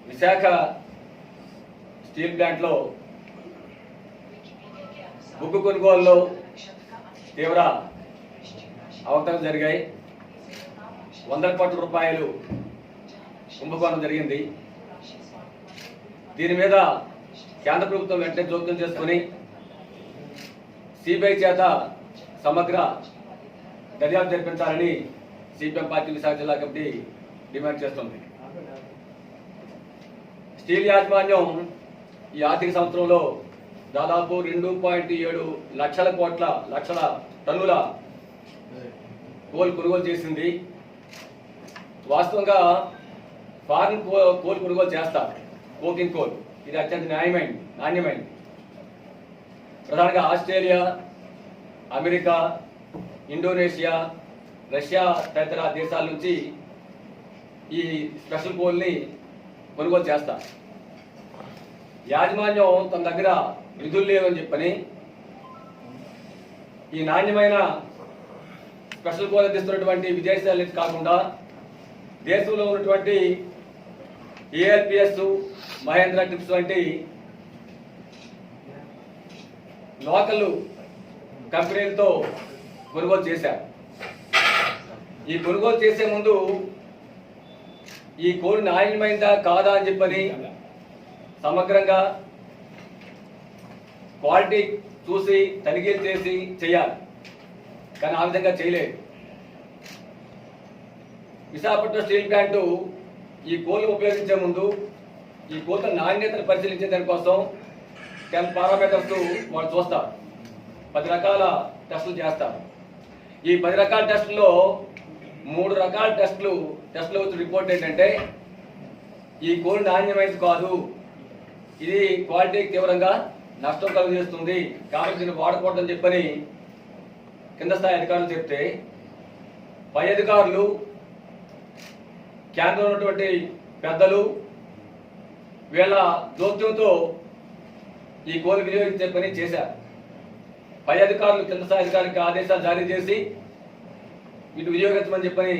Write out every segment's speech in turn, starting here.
Visakha steel ప్లాంట్లో బొగ్గు కొనుగోలులో తీవ్ర అవకతవకలు జరిగాయి. వందల కోట్ల రూపాయలు కుంభకోణం జరిగింది. దీని మీద కేంద్ర ప్రభుత్వం వెంటనే జోక్యం చేసుకుని సిబిఐ చేత సమగ్ర దర్యాప్తు జరిపించాలని సిపిఎం పార్టీ విశాఖ జిల్లా కమిటీ డిమాండ్ చేస్తుంది. స్టీల్ యాజమాన్యం ఈ ఆర్థిక సంవత్సరంలో దాదాపు 2.7 లక్షల టన్నుల కోల్ కొనుగోలు చేసింది. వాస్తవంగా ఫారిన్ కోల్ కొనుగోలు చేస్తారు, కోకింగ్ కోల్. ఇది అత్యంత నాణ్యమైనది. ప్రధానంగా ఆస్ట్రేలియా, అమెరికా, ఇండోనేషియా, రష్యా తదితర దేశాల నుంచి ఈ స్పెషల్ కోల్ని కొనుగోలు చేస్తారు. యాజమాన్యం తన దగ్గర నిధులు లేవని చెప్పని ఈ నాణ్యమైన స్పెషల్ కోల్ అందిస్తున్నటువంటి విదేశాల నుంచి కాకుండా దేశంలో ఉన్నటువంటి ఏఎల్పిఎస్, మహేంద్ర ట్రిప్స్ వంటి లోకల్ కంపెనీలతో కొనుగోలు చేశారు. ఈ కొనుగోలు చేసే ముందు ఈ కోల్ నాణ్యమైందా కాదా అని చెప్పని సమగ్రంగా క్వాలిటీ చూసి తనిఖీలు చేసి చేయాలి. కానీ ఆ విధంగా చేయలేదు. విశాఖపట్నం స్టీల్ ప్లాంటు ఈ కోల్ ఉపయోగించే ముందు ఈ కోల్ నాణ్యతను పరిశీలించే దానికోసం 10 పారామీటర్స్ వాళ్ళు చూస్తారు. 10 రకాల టెస్టులు చేస్తారు. ఈ 10 రకాల టెస్టుల్లో 3 రకాల టెస్టులు వచ్చిన రిపోర్ట్ ఏంటంటే ఈ కోల్ నాణ్యమైనది కాదు, ఇది క్వాలిటీకి తీవ్రంగా నష్టం కలుగజేస్తుంది, కాబట్టి దీన్ని వాడకూడదని చెప్పని కింద స్థాయి అధికారులు చెప్తే పై అధికారులు, కేంద్రంలో ఉన్నటువంటి పెద్దలు వీళ్ళ జోక్యంతో ఈ కోల్ వినియోగించే పని చేశారు. పై అధికారులు కింద స్థాయి అధికారికి ఆదేశాలు జారీ చేసి ఇటు వినియోగించమని చెప్పని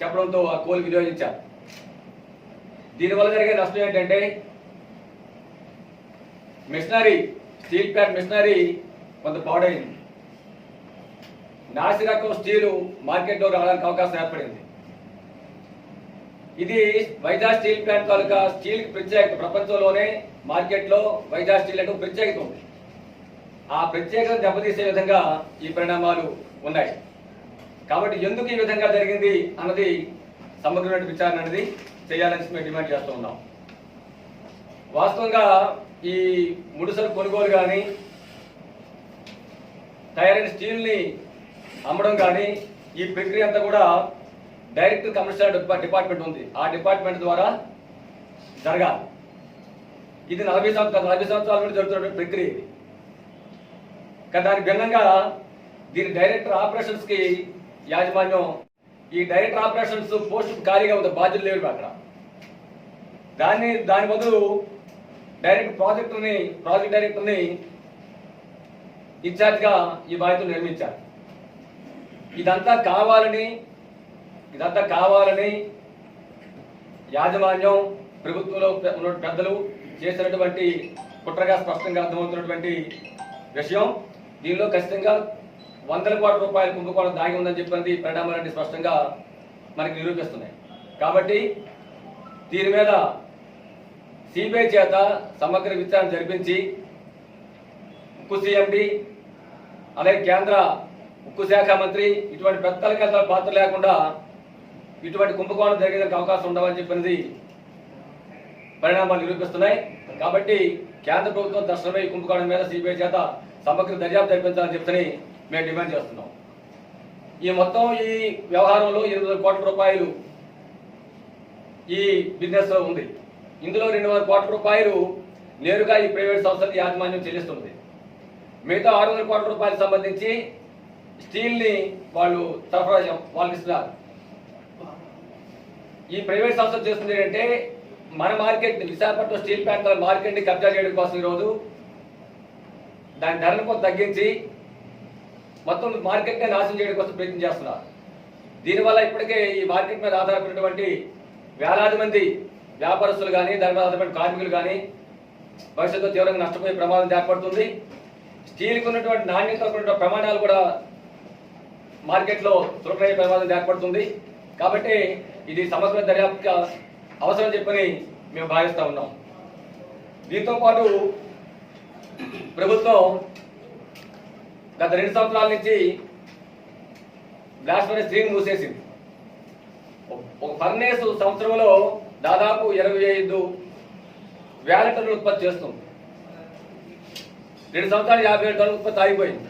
చెప్పడంతో ఆ కోల్ వినియోగించారు. దీనివల్ల జరిగే నష్టం ఏంటంటే మిషనరీ, స్టీల్ ప్లాంట్ మిషనరీ కొంత పాడైంది. నాసి రకం స్టీలు మార్కెట్లో రావడానికి అవకాశం ఏర్పడింది. ఇది వైజాగ్ స్టీల్ ప్లాంట్ తాలూకా స్టీల్కి ప్రత్యేకత. ప్రపంచంలోనే మార్కెట్లో వైజాగ్ స్టీల్ అంటే ప్రత్యేకత ఉంది. ఆ ప్రత్యేకత దెబ్బతీసే విధంగా ఈ పరిణామాలు ఉన్నాయి. కాబట్టి ఎందుకు ఈ విధంగా జరిగింది అన్నది సమగ్రమైన విచారణ అనేది చేయాలని మేము డిమాండ్ చేస్తూ ఉన్నాం. వాస్తవంగా ఈ ముడిసరుకు కొనుగోలు కానీ, తయారైన స్టీల్ని అమ్మడం కానీ, ఈ ప్రక్రియ అంతా కూడా డైరెక్ట్ కమర్షియల్ డిపార్ట్మెంట్ ఉంది. ఆ డిపార్ట్మెంట్ ద్వారా జరగాలి. ఇది 40 సంవత్సరాల నుండి జరుగుతున్న ప్రక్రియ. కానీ దానికి భిన్నంగా దీని డైరెక్టర్ ఆపరేషన్స్ కి యాజమాన్యం, ఈ డైరెక్టర్ ఆపరేషన్స్ పోస్ట్ ఖాళీగా ఉంది, బాధ్యత లేవు అక్కడ. దాని బదులు ప్రాజెక్ట్ డైరెక్టర్ని ఇన్ఛార్జ్గా ఈ బాధ్యతలు నిర్మించారు. ఇదంతా కావాలని యాజమాన్యం, ప్రభుత్వంలో ఉన్న పెద్దలు చేసినటువంటి కుట్రగా స్పష్టంగా అర్థమవుతున్నటువంటి విషయం. దీనిలో ఖచ్చితంగా వందల కోట్ల రూపాయల కుంభకోణం దాగి ఉందని చెప్పినది పరిణామాలన్నీ స్పష్టంగా మనకి నిరూపిస్తున్నాయి. కాబట్టి దీని మీద సిబిఐ చేత సమగ్ర విచారణ జరిపించి ఉక్కు సిఎండి, అలాగే కేంద్ర ఉక్కు శాఖ మంత్రి ఇటువంటి పెద్దల పాత్ర లేకుండా ఇటువంటి కుంభకోణం జరిగేందుకు అవకాశం ఉండవని చెప్పినది పరిణామాలు నిరూపిస్తున్నాయి. కాబట్టి కేంద్ర ప్రభుత్వం తక్షణమే ఈ కుంభకోణం మీద సిబిఐ చేత సమగ్ర దర్యాప్తు జరిపించాలని చెప్పని మేము డిమాండ్ చేస్తున్నాం. ఈ మొత్తం ఈ వ్యవహారంలో 800 కోట్ల రూపాయలు ఈ బిజినెస్ లో ఉంది. ఇందులో 200 కోట్ల రూపాయలు నేరుగా ఈ ప్రైవేట్ సంస్థల యాజమాన్యం చెల్లిస్తుంది. మిగతా 600 కోట్ల రూపాయలకు సంబంధించి స్టీల్ని వాళ్ళు వాళ్ళకి ఇస్తున్నారు. ఈ ప్రైవేట్ సంస్థలు చేస్తుంది ఏంటంటే మన మార్కెట్, విశాఖపట్నం స్టీల్ ప్లాంట్ మార్కెట్ని కబ్జా చేయడం కోసం ఈరోజు దాని ధరను కొంత తగ్గించి మొత్తం మార్కెట్ని నాశనం చేయడం కోసం ప్రయత్నం చేస్తున్నారు. దీనివల్ల ఇప్పటికే ఈ మార్కెట్ మీద ఆధారపడినటువంటి వేలాది మంది వ్యాపారస్తులు కానీ దాని మీద ఆధారపడిన కార్మికులు కానీ భవిష్యత్తులో తీవ్రంగా నష్టపోయే ప్రమాదం ఏర్పడుతుంది. స్టీల్కి ఉన్నటువంటి నాణ్యత ఉన్నటువంటి ప్రమాణాలు కూడా మార్కెట్లో చులకనయ్యే ప్రమాదం ఏర్పడుతుంది. కాబట్టి ఇది సమగ్ర దర్యాప్తు అవసరం చెప్పని మేము భావిస్తూ ఉన్నాం. దీంతో పాటు ప్రభుత్వం గత 2 సంవత్సరాల నుంచి బ్లాస్ట్ ఫర్నేస్ 3 మూసేసింది. ఒక ఫర్నేస్ సంవత్సరంలో దాదాపు 25,000 టన్నులు ఉత్పత్తి చేస్తుంది. 2 సంవత్సరాలు 57 టన్నుల ఉత్పత్తి ఆగిపోయింది.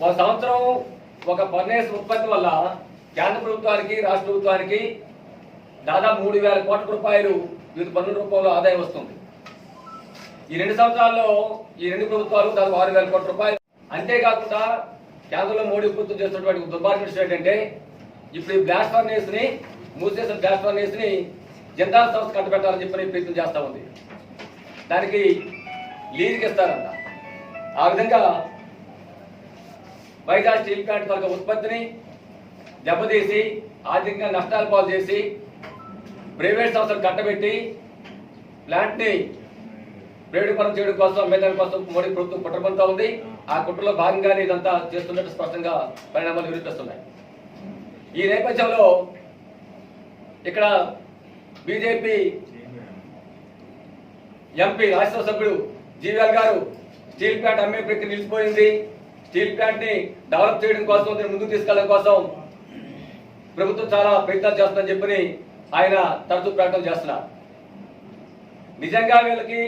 ఒక సంవత్సరం ఒక ఫర్నేస్ ఉత్పత్తి వల్ల కేంద్ర ప్రభుత్వానికి రాష్ట్ర ప్రభుత్వానికి దాదాపు 3,000 కోట్ల రూపాయలు వివిధ పన్నుల రూపంలో ఆదాయం వస్తుంది. ఈ 2 సంవత్సరాల్లో ఈ 2 ప్రభుత్వాలు దాదాపు 6,000 కోట్ల రూపాయలు. అంతేకాకుండా కేంద్రంలో మోడీ ప్రభుత్వం చేస్తున్నటువంటి దుర్మార్గం విషయం ఏంటంటే ఇప్పుడు ఈ బ్లాస్ట్ ఫర్నేస్ ని మూసేసిన బ్లాస్ట్ ఫర్నేస్ ని జిందాల్ సంస్థ కట్టబెట్టాలని చెప్పి ప్రయత్నం చేస్తా ఉంది. దానికి లీజుకి ఇస్తారంట. ఆ విధంగా వైజాగ్ స్టీల్ ప్లాంట్ తాలూకా ఉత్పత్తిని దెబ్బతీసి ఆర్థికంగా నష్టాలు పాలు చేసి ప్రైవేట్ సంస్థలు కట్టబెట్టి ప్లాంట్ని ప్రైవేటీకరణ చేయడం కోసం అమ్మేదాని కోసం మోడీ ప్రభుత్వం కుట్ర పడుతూ ఉంది. ఆ కుట్రలో భాగంగానే ఇదంతా చేస్తున్నట్టు స్పష్టంగా పరిణామాలు నిరూపిస్తున్నాయి. ఈ నేపథ్యంలో ఇక్కడ బీజేపీ ఎంపీ రాజ్యసభ సభ్యుడు జీవీఎల్ గారు స్టీల్ ప్లాంట్ అమ్మే ప్రక్రియ నిలిచిపోయింది, స్టీల్ ప్లాంట్ ని డెవలప్ చేయడం కోసం దీన్ని ముందుకు తీసుకెళ్లడం కోసం ప్రభుత్వం చాలా ప్రయత్నాలు చేస్తుందని చెప్పని ఆయన తరచూ ప్రకటన చేస్తున్నారు. నిజంగా వీళ్ళకి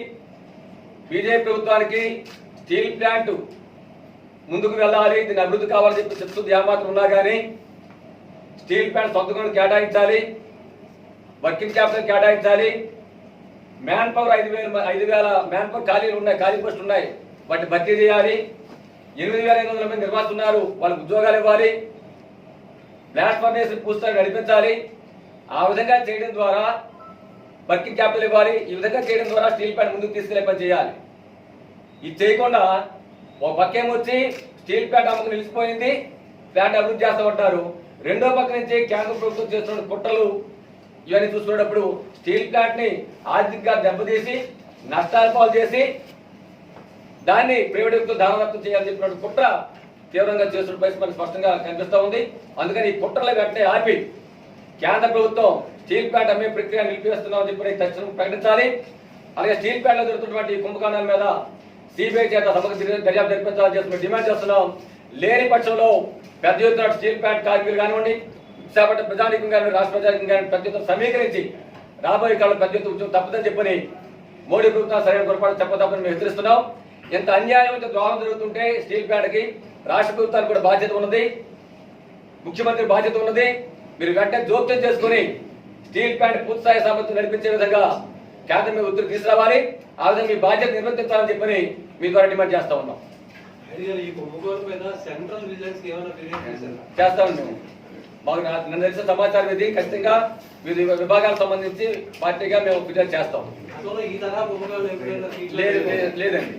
బీజేపీ ప్రభుత్వానికి స్టీల్ ప్లాంట్ ముందుకు వెళ్ళాలి, దీన్ని అభివృద్ధి కావాలని చెప్పి చెప్తుంది ఏమాత్రం ఉన్నా కానీ స్టీల్ ప్లాంట్ సొంత గనులు కేటాయించాలి, వర్కింగ్ క్యాపిటల్ కేటాయించాలి, మ్యాన్ పవర్ 5,000 మ్యాన్ పవర్ ఖాళీలు ఉన్నాయి, ఖాళీ పోస్టులు ఉన్నాయి, వాటిని భర్తీ చేయాలి. 8,500 మంది నిర్వాసిస్తున్నారు, వాళ్ళకి ఉద్యోగాలు ఇవ్వాలి, బ్లాస్ట్ ఫర్నేస్ పూర్తిగా నడిపించాలి. ఆ విధంగా చేయడం ద్వారా వర్కింగ్ క్యాపిటల్ ఇవ్వాలి. ఈ విధంగా చేయడం ద్వారా స్టీల్ ప్లాంట్ ముందుకు తీసుకెళ్లే పని చేయాలి. ఇది చేయకుండా ఒక పక్కేమొచ్చి స్టీల్ ప్లాంట్ అమ్మకం నిలిచిపోయింది, ప్లాంట్ అభివృద్ధి చేస్తామంటారు. రెండో పక్క నుంచి కేంద్ర ప్రభుత్వం చేస్తున్న కుట్రలు ఇవన్నీ చూసుకున్నప్పుడు స్టీల్ ప్లాంట్ ని ఆర్థికంగా దెబ్బతీసి నష్టాలు పాలు చేసి దాన్ని ప్రైవేట్ ధారదత్తం చేయాలని చెప్పినట్టు కుట్ర తీవ్రంగా చేస్తున్న పరిస్థితి మనకు స్పష్టంగా కనిపిస్తూ ఉంది. అందుకని ఈ కుట్రలు వెంటనే ఆపి కేంద్ర ప్రభుత్వం స్టీల్ ప్లాంట్ అమ్మే ప్రక్రియ నిలిపివేస్తున్నామని చెప్పి తక్షణం ప్రకటించాలి. అలాగే స్టీల్ ప్లాంట్ లో జరుగుతున్నటువంటి కుంభకోణాల మీద సిబిఐ చేత సమగ్ర దర్యాప్తు జరిపించాలని చెప్పి డిమాండ్ చేస్తున్నాం. లేని పక్షంలో పెద్ద ఎత్తున స్టీల్ ప్లాంట్ కార్మికులు కానివ్వండి, విశాఖపట్నం ప్రజానీకం కానీ రాష్ట్ర ప్రజానీకం కానీ పెద్ద ఎత్తున సమీకరించి రాబోయే కాలం పెద్ద ఎత్తున ఉద్యమం తప్పదని చెప్పని మోడీ ప్రభుత్వం సరైన పొరపాటు చెప్పదని మేము హెచ్చరిస్తున్నాం. ఇంత అన్యాయం, ఇంత ద్రోహం జరుగుతుంటే స్టీల్ ప్లాంట్కి రాష్ట్ర ప్రభుత్వానికి కూడా బాధ్యత ఉన్నది, ముఖ్యమంత్రి బాధ్యత ఉన్నది. మీరు వెంటనే జోక్యం చేసుకుని స్టీల్ ప్లాంట్ పూర్తిస్థాయి సామర్థ్యం నడిపించే విధంగా కేంద్రం మీద ఒత్తిడి తీసుకురావాలి. ఆ విధంగా మీ బాధ్యత నిర్వర్తించాలని చెప్పని మీ ద్వారా డిమాండ్ చేస్తా ఉన్నాం. చేస్తామండి మేము. మాకు నన్ను తెలిసిన సమాచారం ఇది. ఖచ్చితంగా వివిధ విభాగాలకు సంబంధించి పార్టీగా మేము ఫిర్యాదు చేస్తాం. లేదండి.